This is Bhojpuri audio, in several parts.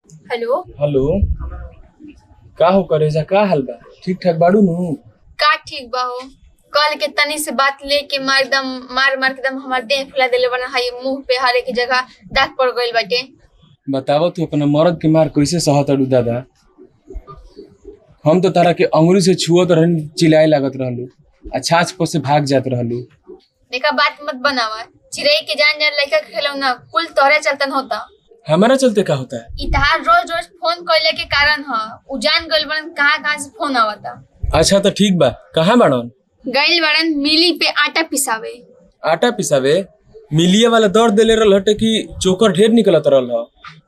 हेलो। हेलो। का हो करेजा, का हाल बा? ठीक ठाक बाड़ू नु? का ठीक बा हो। कल के तनी से बात लेके मार एकदम मार मार के एकदम हमार देह फुला देले बना है, मुंह पे हर एक जगह दाग पड़ गइल बाटे। बतावो तू अपना मर्द के मार कैसे सहत अड़ू दादा? हम तो तारा के अंगुरी से छुअत रहनी, चिल्लाए लागत रहलू, छाछ पर से भाग जात रहलू। देखा बात मत बनावा। चिड़ै के जान जान लड़का के खिलौना कुल तोहरे चलतन होता। हमारा चलते का होता है? इतहार रोज रोज फोन कइले के कारण ह उ जान गइल बन कहां से फोन आवता। अच्छा तो ठीक बा, कहाँ बाड़न? गइल बड़न मिली पे आटा पिसावे। आटा पिसावे? मिलिया वाला दौड़ देले रहल हटे कि चोकर ढेर निकलत रहल ह?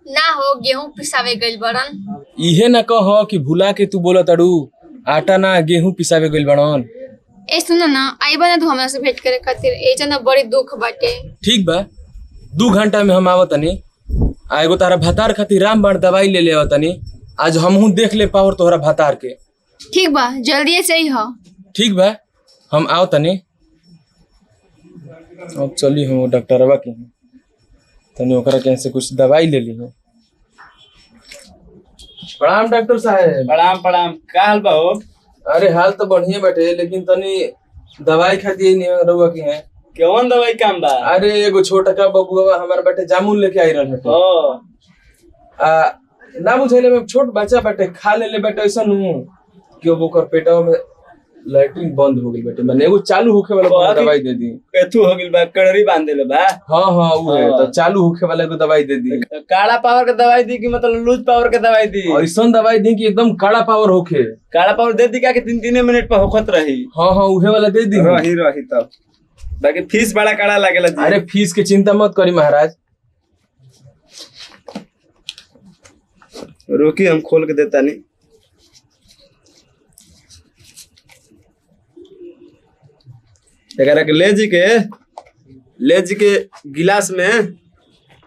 ना हो, गेहूं पिसावे गइल बड़न। इहे ना कह कि भुला के तू बोलत अड़ू आटा ना गेहूं पिसावे गइल बाड़न। ए सुन ना, आइबा ना तू हमरा से भेंट करे खातिर, एजा ना बड़ी दुख बाटे। ठीक बा, 2 घंटा में हम आवतनी। आ एगो तारा भतार खातिर रामबाण दवाई ले आवतनी। आज हमहू देख ले पावर तोहरा भतार के। ठीक बा, जल्दी से ही हो। ठीक बा, हम आवतनी। अब चली हम डॉक्टरवा के तनी ओकरा के से कुछ दवाई ले ली हो। प्रणाम डॉक्टर साहब। प्रणाम प्रणाम। का हाल बा हो? अरे हाल तो बढ़िया बैठे, लेकिन तनी दवाई खातिर नहीं रहुआ की है। केवन दवाई काम बा? अरे एगो छोटा का बबुआ हमारे बेटे जामुन लेके आई रहल हटे। ओ ना बुझेले में छोट बच्चा बेटे खा ले बेटे ऐसा नु कि अब ओकर पेटवा में लैट्रिन बंद हो गई बेटे। मैंने एगो चालू होखे वाला दवाई दे दी। एथु हो गेल बा, कड़री बांध देले बा। हाँ हाँ वो है, तो चालू होखे वाला को दवाई दे दी। काला पावर के दवाई दी कि मतलब लूज पावर के दवाई दी? ऐसा दवाई दी कि एकदम काला पावर होखे। काला पावर दे दी का कि 3 मिनट पर होखत रही? हाँ हाँ उहे वाला दे दी। रही तब बाकी फीस बड़ा काला लागेला जी। अरे फीस के चिंता मत करी महाराज। रोकी हम खोल के देता नहीं। एकरा के ले जी के गिलास में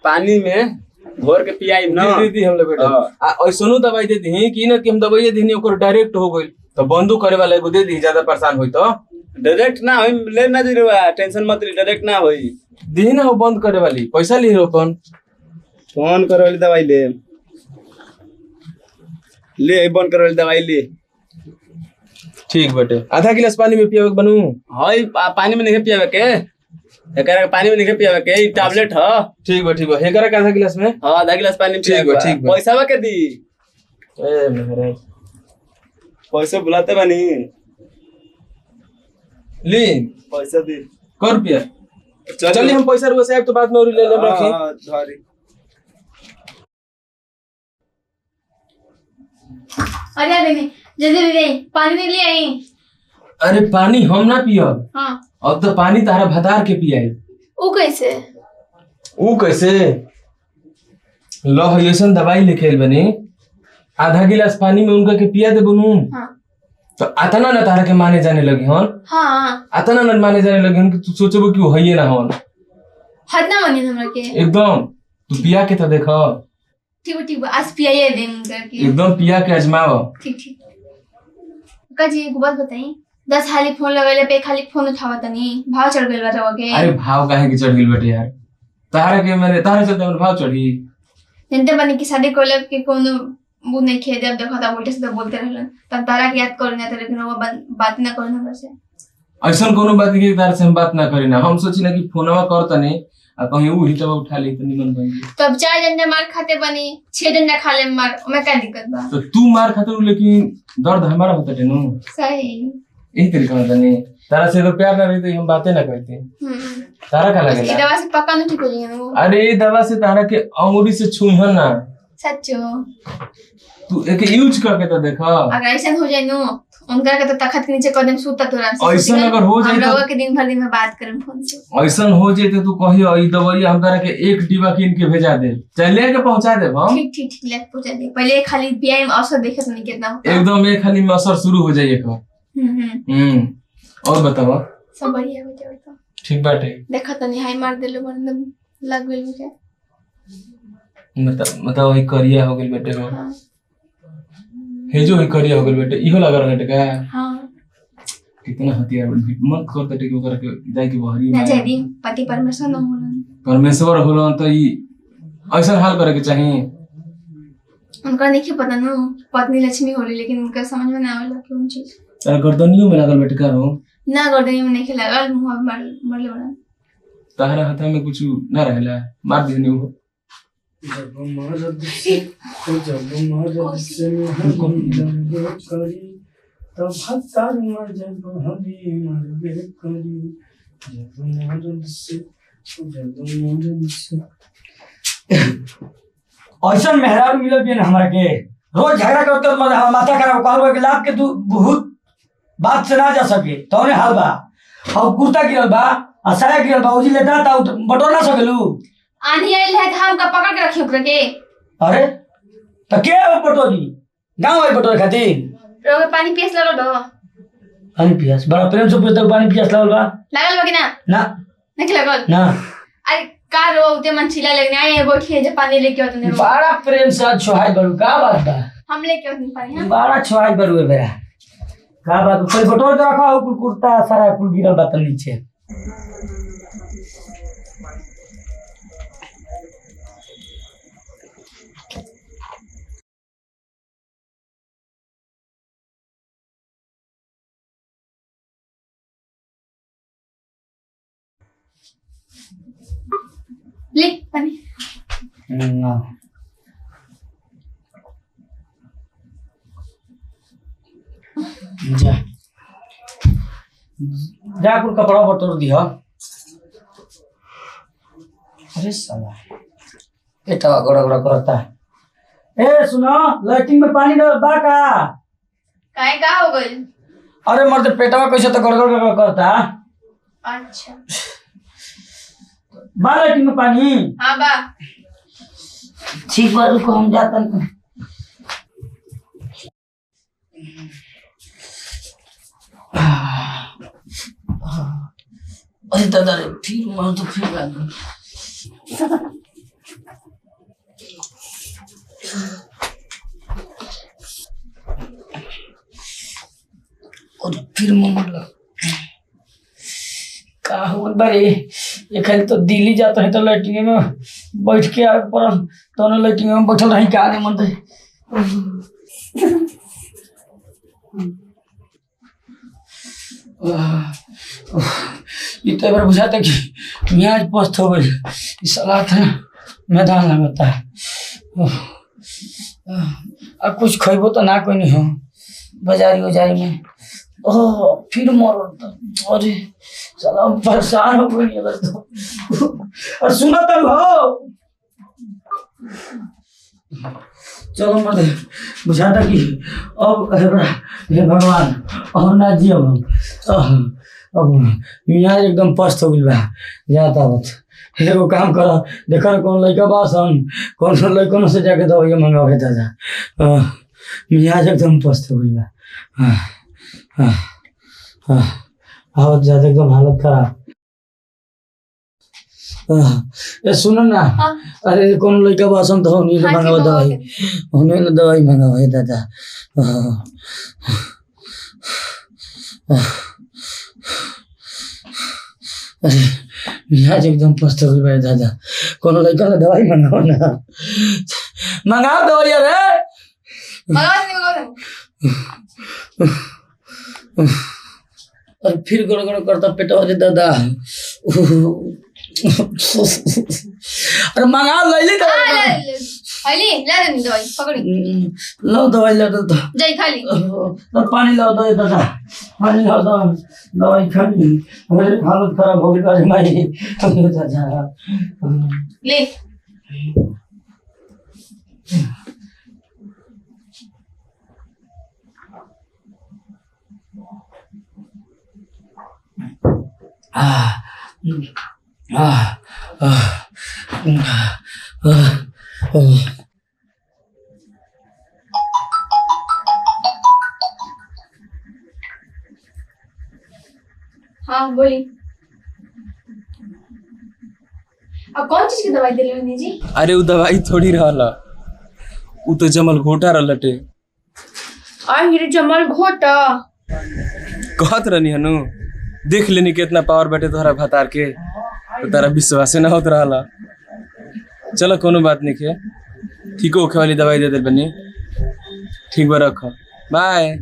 पानी में घोर के पियाई ना। दे दी हम लोग बेटा। ऐसनो दवाई दे दी कि ना कि हम दवाई दी ओकर डायरेक्ट हो गई तो बंदो करे वाला एगो दे दी, ज्यादा परेशान होई तो। डायरेक्ट ना होई, ले ना जी रुआ, टेंशन मत ली, डायरेक्ट ना होई। दी ना हो बंद करे वाली, पैसा ली हो अपन। फोन करे वाली दवाई ले बंद करे वाली दवाई ले। ठीक बेटे, आधा गिलास पानी में पियावे बनू। हाय पानी में नहीं पियावे के, एकरा पानी में नहीं पियावे के, ई टैबलेट ह। ठीक बा ठीक बा, हेकरा के आधा गिलास में। हां आधा गिलास पानी में पियावे। ठीक बा। पैसा बा के दी? ए महाराज पैसे बुलाते बानी, ली पैसा दी। कर रुपया। चलिए हम पैसा रुआ साहब तो बाद में और ले ले रखी। हां धरी। अरे देखिए, जल्दी दे पानी दे ले आई। अरे पानी हम ना पियब। हाँ। अब तो पानी तारा भतार के पियाई। वो कैसे? वो कैसे? लो ऐसन दवाई लिखे बनी, आधा गिलास पानी में उनका के पिया दे बनू। हाँ। तो अतना ना तारा के माने जाने लगी हन। हाँ। अतना ना माने जाने लगी हन कि तू सोचबो कि वो हइये ना हन। हद ना मानिए हमरा के। एकदम तू पिया के तो देखो। ठीक बा, आज पियाइए दें करके। एकदम पिया के आजमाओ। ठीक। का जी एक बात बताई, 10 खाली फोन लगेले पे खाली फोन उठावा तनी भाव चढ़ गइल बा रवा के। अरे भाव काहे के चढ़ गइल बेटे यार? तारा के मैंने तारा चलते हमर भाव चढ़ी। जनते बनी की शादी कोले के कोनो वो नहीं खे जब देखो था उल्टे से बोलते रहलन, तब तारा के याद करने थे, लेकिन वो बात ना करना हमरा से। ऐसा कोनो बात के तारा से हम बात ना करी ना। हम सोची ना कि फोनवा करता नहीं आ कहीं वो हिटवा उठा ली तो निमन बन गई। तो अब 4 डंडा मार खाते बनी, 6 डंडा खा ले मार, मैं क्या दिक्कत बा? तो तू मार खातिर लेकिन दर्द हमारा होता है नु। सही। यही तरीका होता नहीं। तारा से अगर प्यार ना रही तो हम बातें ना करते। तारा का इसकी लगेला? दवा से पक्का नहीं ठीक हो जाएगा वो। अरे ये दवा से तारा के अंगूरी से छुईहन ना। सच्चो? तू एक यूज करके तो देखा। अगर ऐसा हो जाए नो, उनका के तो तखत के नीचे कदम सूता तुरंत। ऐसा अगर हो जाए हम तो लोगों के दिन भर दिन में बात करम फोन से। ऐसा हो जाए तो तू कहियो ई दवाई हम तारा के 1 डिब्बा कीन के भेजा दे, चले के पहुंचा दे हम। ठीक लेट पहुंचा दे। पहले खाली पीआई में औसत देखे तो नहीं कितना होता। एकदम एक खाली में असर शुरू हो जाइए का। और बताओ सब बढ़िया हो जाए तो ठीक बाटे। देखा तो निहाई मार देलो एकदम लग गइल मुझे। मतलब वही करिया हो गइल बेटे हो। हां हे जो ही करिया हो गइल बेटे, इहो लगा रहटे का। हां कितना हथियार मत कर तटे के ओकरा के जाय के बहरी ना में जदी पति परमेश्वर न होलन। परमेश्वर होलन तो ई ऐसा हाल करे के चाहिए। उनका नहीं पता ना पत्नी लक्ष्मी होली, लेकिन उनका समझ में ना आवेला कौन चीज। गर्दनियों में लागल बेटे का हो ना गर्दनी में नहीं लागल, मुंह मरले बड़ा। तहरा हाथ में कुछ ना रहला मार देनी हो। जब मर्द से लगे करी तब हतार में जब हमें मरबे करी। जब मर्द से ऐसा मेहरारू मिलल बिन हमरा के रोज झगड़ा करते हमारा माथा खराब कहल के लाभ के तू बहुत बात से ना जा सके तौने हाल बा। और कुर्ता गिरल बा आ साया गिरल बा उजी लेता ता बटोर ना सकेलू। आंधी आइल है हम का पकड़ के रखियो के। अरे तो के बटोरी गांव आई बटोर खातिर रोगे पानी पियास लागल बा। पानी पियास बड़ा प्रेम से पूछता पानी पियास लागल बा कि ना ना नहीं लागल ना। अरे का रो उते मन छिला लगने आए बैठिए जे पानी लेके आओ तने। बड़ा प्रेम से छोहाई बड़ू का बात बा। हम लेके आओ पानी। हां बड़ा छोहाई बड़ू है बेरा का बात कोई बटोर के रखा हो कुल कुर्ता सारा कुल गिरल बा त नीचे। ले पानी। ना जा जा कुल कपड़ा बटोर दिया। अरे साला बेटा गोड़ा गोड़ा करता है। ए सुनो लैट्रिन में पानी डाल बा का। काहे का हो गइल? अरे मर्द पेटवा कैसे तो गड़गड़ करता। अच्छा बा लैट्रिन में पानी। हां बा ठीक बा रुको हम जाता हैं। अरे दादा रे फिर मार तो फिर लग और फिर मन लग का हो बारे ये खाली तो दिल्ली जाता है तो लैट्रिन में बैठ के आग पर तो लैट्रिन में बैठल रही का नहीं मन ये तो बार बुझाता कि मियाज पस्त हो गई इस सलाह था मैदान लगता है। अब कुछ खेबो तो ना कोई नहीं हो बाजारी उजारी में। ओह फिर मरो अरे चलो परेशान हो गई अगर तो। और सुनो तो हो चलो मत बुझाता कि अब हे भगवान और ना जियो अब मियाँ एकदम पस्त हो गई बा जाता बत एगो काम करो देखो ना कौन लड़का बासन कौन सा लड़कों से जाके दवाइयाँ मंगावे दादा। मियाँ एकदम पस्त हो गई बा। बहुत ज्यादा एकदम हालत खराब। ए सुनो ना अरे कौन लड़का बासन तो उन्हीं ने मंगावा दवाई उन्हीं ने दवाई मंगावा दादा। अरे मियाज एकदम पस्त हो गई भाई दादा कौन लड़का ने दवाई मंगाओ ना मंगाओ दवाई अरे और फिर गड़गड़ करता पेटवा दे दादा। अरे मंगाओ ले ले खाली ला दे दवाई पकड़ी लो दवाई ला दो जाई खाली तो पानी ला दो दादा पानी ला दो दवाई खाली मेरी हालत खराब हो गई अरे माई दादा ले हाँ बोली। अब कौन चीज की दवाई दिले बनी जी? अरे वो दवाई थोड़ी रहला वो तो जमल घोटा रहलटे। अरे जमल घोटा कहत रहनी हनु देख लेनी कितना पावर बैठे तोहरा भतार के तो तारा विश्वास ना होत रहला। चलो कोनो बात नहीं के ठीक होखे वाली दवाई दे दे बनी। ठीक बा रख बाय।